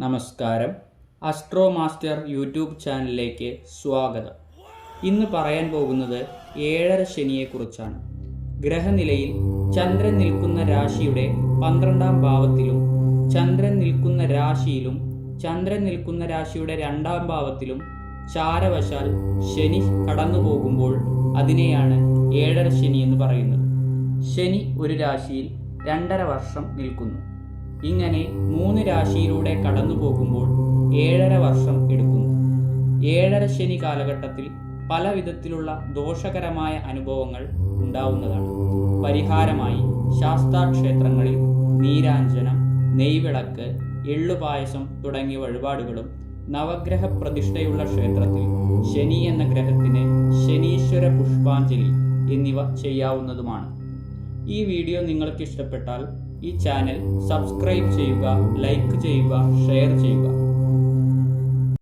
നമസ്കാരം. Astro master YouTube ചാനലിലേക്ക് സ്വാഗതം. ഇന്ന് പറയാൻ പോകുന്നത് ഏഴര ശനിയെക്കുറിച്ചാണ്. ഗ്രഹനിലയിൽ ചന്ദ്രൻ നിൽക്കുന്ന രാശിയുടെ 12ാം ഭാവത്തിലും ചന്ദ്രൻ നിൽക്കുന്ന രാശിയിലും ചന്ദ്രൻ നിൽക്കുന്ന രാശിയുടെ 2ാം ഭാവത്തിലും ചാരവശാൽ ശനി കടന്നു പോകുമ്പോൾ അതിനെയാണ് ഏഴര ശനി എന്ന് പറയുന്നത്. ശനി ഒരു രാശിയിൽ 2.5 വർഷം നിൽക്കുന്നു. ഇങ്ങനെ 3 രാശിയിലൂടെ കടന്നു പോകുമ്പോൾ 7.5 വർഷം എടുക്കുന്നു. ഏഴര ശനി കാലഘട്ടത്തിൽ പല വിധത്തിലുള്ള ദോഷകരമായ അനുഭവങ്ങൾ ഉണ്ടാവുന്നതാണ്. പരിഹാരമായി ശാസ്താക്ഷേത്രങ്ങളിൽ നീരാഞ്ജനം, നെയ്വിളക്ക്, എള്ളുപായസം തുടങ്ങിയ വഴിപാടുകളും നവഗ്രഹ പ്രതിഷ്ഠയുള്ള ക്ഷേത്രത്തിൽ ശനി എന്ന ഗ്രഹത്തിന് ശനീശ്വര പുഷ്പാഞ്ജലി എന്നിവ ചെയ്യാവുന്നതുമാണ്. ഈ വീഡിയോ നിങ്ങൾക്ക് ഇഷ്ടപ്പെട്ടാൽ ഈ ചാനൽ സബ്സ്ക്രൈബ് ചെയ്യുക, ലൈക്ക് ചെയ്യുക, ഷെയർ ചെയ്യുക.